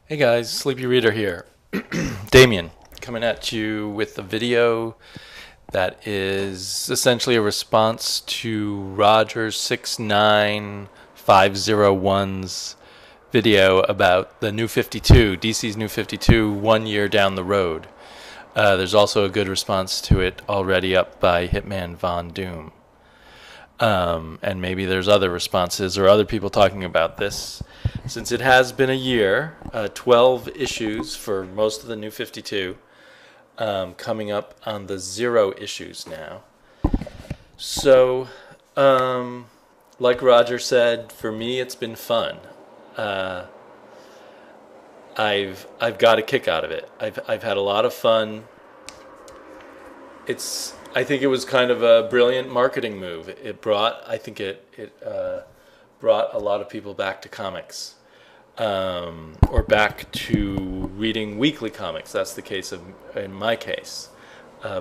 Hey guys, Sleepy Reader here. Damien, coming at you with a video that is essentially a response to Roger69501's video about the new 52, DC's new 52, 1 year down the road. There's also a good response to it already up by Hitman Von Doom. And maybe there's other responses or other people talking about this. Since it has been a year, 12 issues for most of the new 52, coming up on the 0 issues now. So, like Roger said, for me it's been fun. I've got a kick out of it. I've had a lot of fun. I think it was kind of a brilliant marketing move. It brought brought a lot of people back to comics, or back to reading weekly comics. That's the case in my case.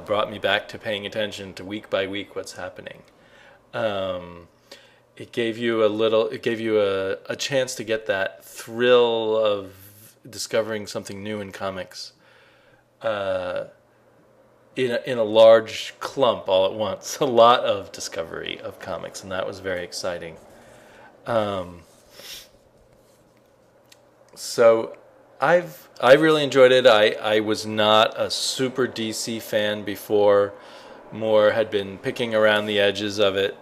Brought me back to paying attention to week by week what's happening. It gave you a chance to get that thrill of discovering something new in comics. In a large clump all at once, a lot of discovery of comics, and that was very exciting. So I really enjoyed it. I was not a super DC fan before. More had been picking around the edges of it.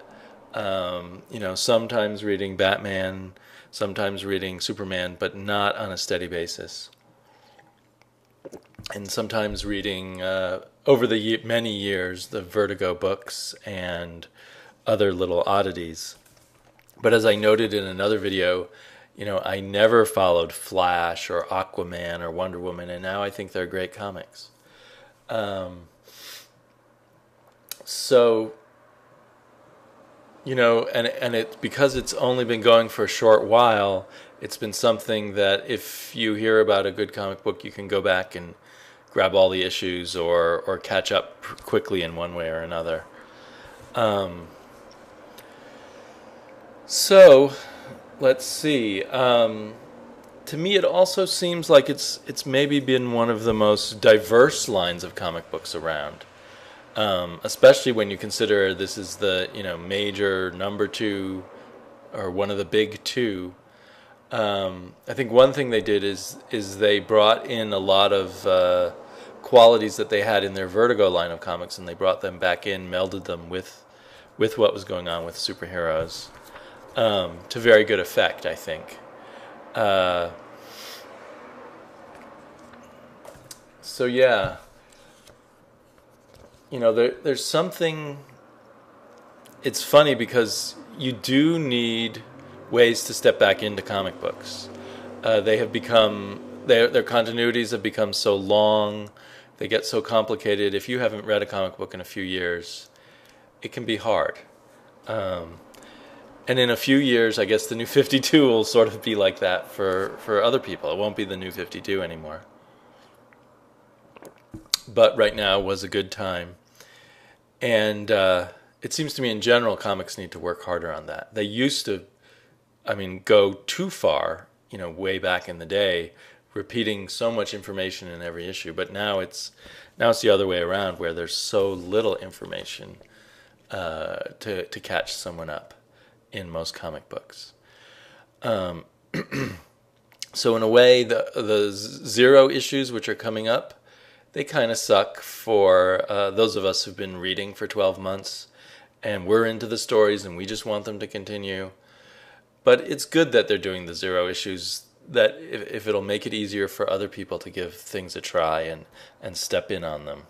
Sometimes reading Batman, sometimes reading Superman, but not on a steady basis. And sometimes reading over the many years the Vertigo books and other little oddities. But as I noted in another video, I never followed Flash or Aquaman or Wonder Woman, and now I think they're great comics. And it, because it's only been going for a short while, it's been something that if you hear about a good comic book, you can go back and grab all the issues or catch up quickly in one way or another. So let's see. To me, it also seems like it's maybe been one of the most diverse lines of comic books around, especially when you consider this is the major number 2 or one of the big 2. I think one thing they did is they brought in a lot of qualities that they had in their Vertigo line of comics, and they brought them back in, melded them with what was going on with superheroes, to very good effect, I think. So yeah, there's something. It's funny because you do need ways to step back into comic books. They have become their continuities have become so long. They get so complicated. If you haven't read a comic book in a few years, it can be hard. And in a few years, I guess the new 52 will sort of be like that for other people. It won't be the new 52 anymore. But right now was a good time. And it seems to me in general, comics need to work harder on that. They used to, go too far, way back in the day, repeating so much information in every issue. But now it's the other way around, where there's so little information to catch someone up in most comic books. So in a way, the 0 issues which are coming up, they kind of suck for those of us who've been reading for 12 months, and we're into the stories and we just want them to continue. But it's good that they're doing the 0 issues, that if it'll make it easier for other people to give things a try and step in on them.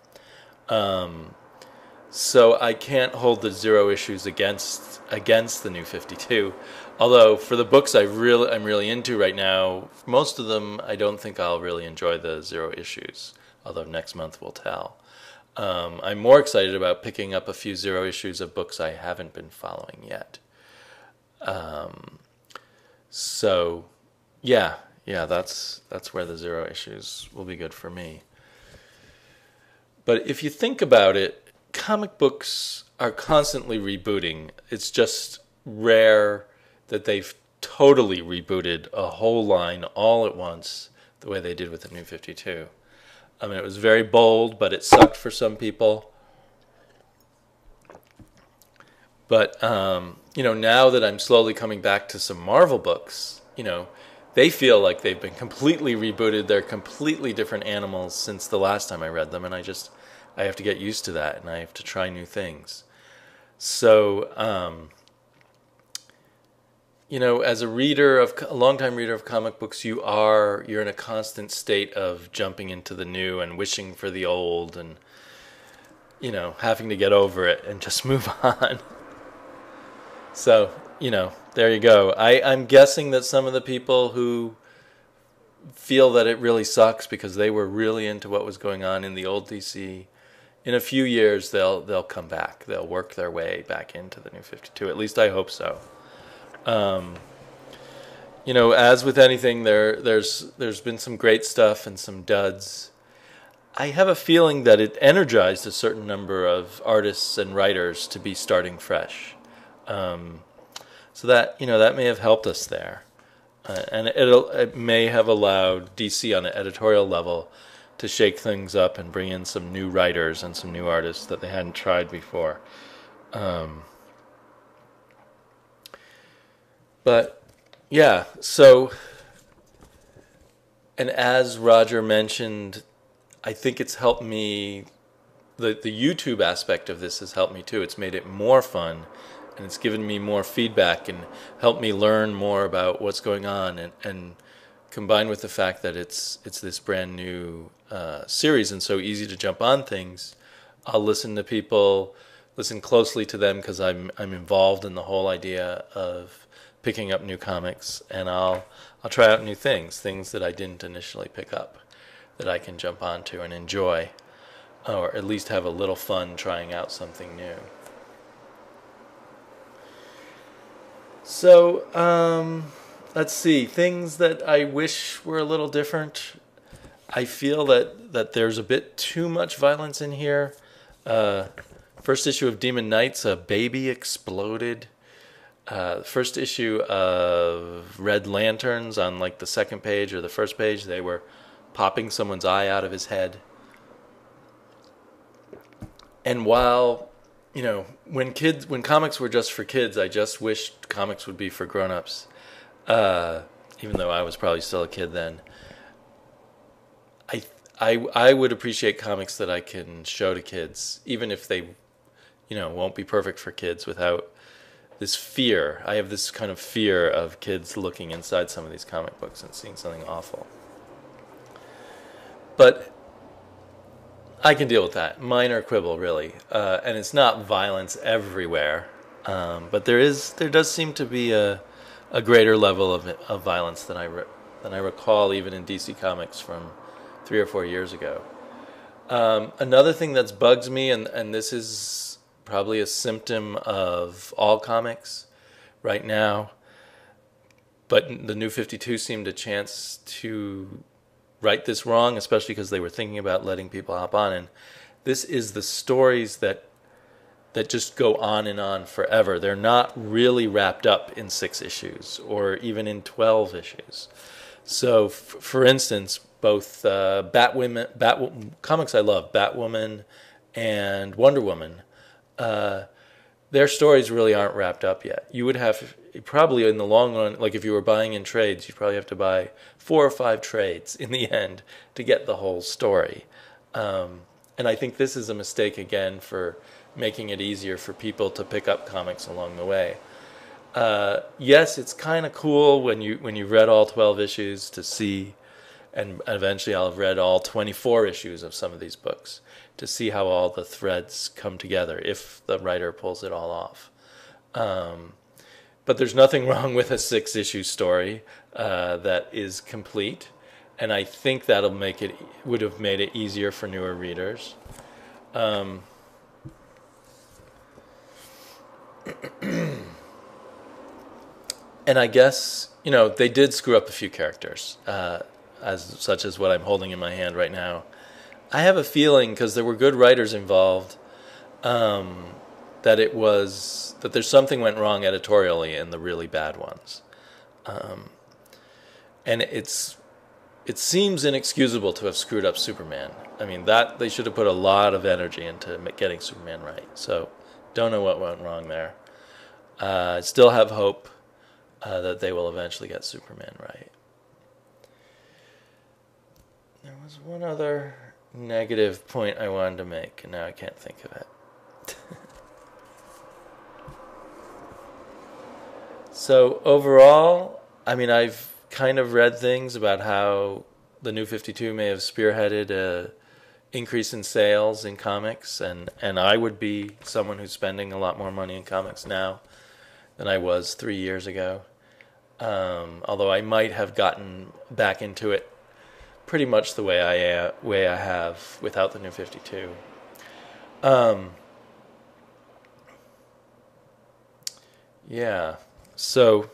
So I can't hold the 0 issues against the new 52. Although for the books I'm really into right now, most of them I don't think I'll really enjoy the 0 issues. Although next month will tell. I'm more excited about picking up a few 0 issues of books I haven't been following yet. So yeah, that's where the 0 issues will be good for me. But if you think about it, comic books are constantly rebooting. It's just rare that they've totally rebooted a whole line all at once the way they did with the New 52. I mean, it was very bold, but it sucked for some people. But, now that I'm slowly coming back to some Marvel books, they feel like they've been completely rebooted. They're completely different animals since the last time I read them, and I have to get used to that, and I have to try new things. So, as a longtime reader of comic books, you're in a constant state of jumping into the new and wishing for the old, and having to get over it and just move on. So, there you go. I'm guessing that some of the people who feel that it really sucks because they were really into what was going on in the old DC, in a few years they'll come back. They'll work their way back into the New 52. At least I hope so. As with anything, there's been some great stuff and some duds. I have a feeling that it energized a certain number of artists and writers to be starting fresh. So that that may have helped us there, and it may have allowed DC on an editorial level to shake things up and bring in some new writers and some new artists that they hadn't tried before. But yeah, so, and as Roger mentioned, I think it's helped me. The YouTube aspect of this has helped me too. It's made it more fun. And it's given me more feedback and helped me learn more about what's going on. And combined with the fact that it's this brand new series and so easy to jump on things, I'll listen to people, listen closely to them because I'm involved in the whole idea of picking up new comics, and I'll try out new things that I didn't initially pick up, that I can jump onto and enjoy, or at least have a little fun trying out something new. So, let's see. Things that I wish were a little different. I feel that there's a bit too much violence in here. First issue of Demon Knights, a baby exploded. First issue of Red Lanterns, on like the second page or the first page, they were popping someone's eye out of his head. And while when comics were just for kids, I just wished comics would be for grown-ups. Even though I was probably still a kid then. I would appreciate comics that I can show to kids, even if they, won't be perfect for kids, without this fear. I have this kind of fear of kids looking inside some of these comic books and seeing something awful. But I can deal with that. Minor quibble, really. And it's not violence everywhere. But there does seem to be a greater level of violence than I recall even in DC Comics from 3 or 4 years ago. Another thing that's bugs me, and this is probably a symptom of all comics right now, but the New 52 seemed a chance to right this wrong, especially because they were thinking about letting people hop on. And this is the stories that just go on and on forever. They're not really wrapped up in 6 issues or even in 12 issues. So, for instance, both comics I love, Batwoman and Wonder Woman, their stories really aren't wrapped up yet. You would have, probably in the long run, like if you were buying in trades, you'd probably have to buy 4 or 5 trades in the end to get the whole story. And I think this is a mistake, again, for making it easier for people to pick up comics along the way. Yes, it's kind of cool when you've read all 12 issues to see, and eventually I'll have read all 24 issues of some of these books, to see how all the threads come together, if the writer pulls it all off. But there's nothing wrong with a 6-issue story that is complete, and I think would have made it easier for newer readers. And I guess, they did screw up a few characters, such as what I'm holding in my hand right now. I have a feeling, because there were good writers involved, that there's something went wrong editorially in the really bad ones. And it's it seems inexcusable to have screwed up Superman. I mean, that they should have put a lot of energy into getting Superman right. So, don't know what went wrong there. I still have hope that they will eventually get Superman right. There was one other negative point I wanted to make, and now I can't think of it. So overall, I mean, I've kind of read things about how the New 52 may have spearheaded a increase in sales in comics, and I would be someone who's spending a lot more money in comics now than I was 3 years ago. Although I might have gotten back into it pretty much the way I have without the New 52. Yeah. So,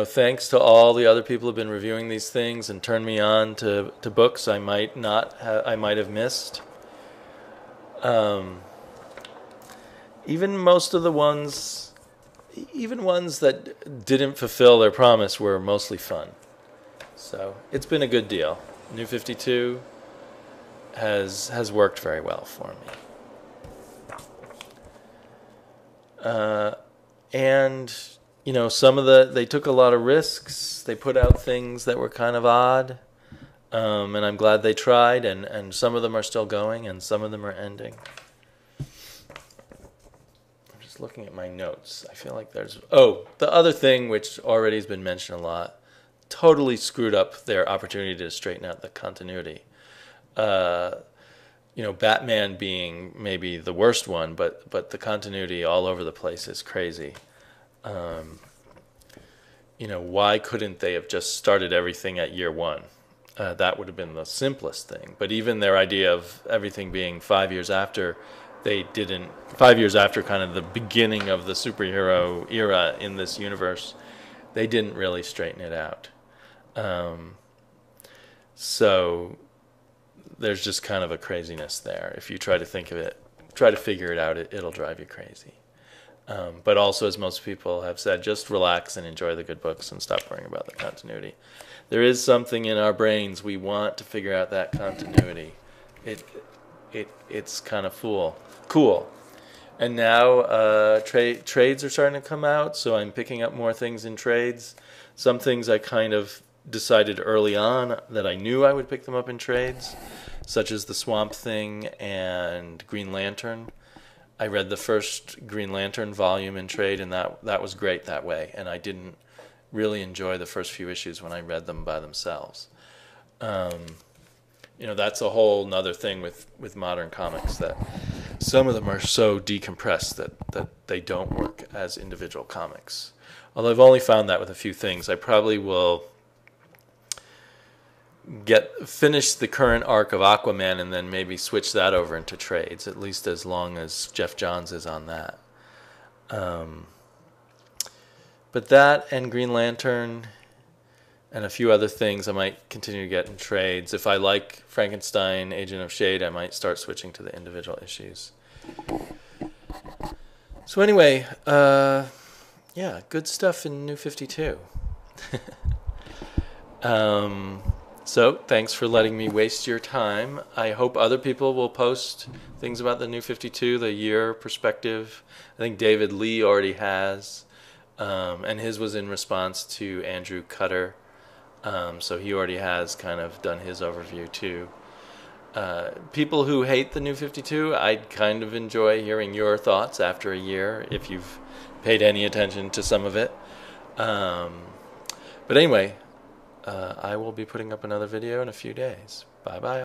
thanks to all the other people who've been reviewing these things and turned me on to books I might have missed. Even most of the ones, even ones that didn't fulfill their promise, were mostly fun. So it's been a good deal. New 52 has worked very well for me. And some of they took a lot of risks. They put out things that were kind of odd, and I'm glad they tried. And some of them are still going, and some of them are ending. I'm just looking at my notes. I feel like there's the other thing, which already has been mentioned a lot, totally screwed up their opportunity to straighten out the continuity. Batman being maybe the worst one, but the continuity all over the place is crazy. Why couldn't they have just started everything at year one? That would have been the simplest thing. But even their idea of everything being 5 years after, 5 years after kind of the beginning of the superhero era in this universe, they didn't really straighten it out. So there's just kind of a craziness there. If you try to think of it, try to figure it out, it'll drive you crazy. But also, as most people have said, just relax and enjoy the good books and stop worrying about the continuity. There is something in our brains, we want to figure out that continuity. It's kind of cool. And now trades are starting to come out, so I'm picking up more things in trades. Some things I kind of decided early on that I knew I would pick them up in trades, such as the Swamp Thing and Green Lantern. I read the first Green Lantern volume in trade, and that was great that way. And I didn't really enjoy the first few issues when I read them by themselves. That's a whole nother thing with modern comics, that some of them are so decompressed that they don't work as individual comics. Although I've only found that with a few things. I probably will finish the current arc of Aquaman and then maybe switch that over into trades, at least as long as Jeff Johns is on that. But that and Green Lantern and a few other things I might continue to get in trades. If I like Frankenstein, Agent of Shade, I might start switching to the individual issues. So anyway, good stuff in New 52. So thanks for letting me waste your time. I hope other people will post things about the New 52, the year perspective. I think David Lee already has, and his was in response to Andrew Cutter. So he already has kind of done his overview too. People who hate the New 52, I'd kind of enjoy hearing your thoughts after a year, if you've paid any attention to some of it. But anyway, I will be putting up another video in a few days. Bye-bye.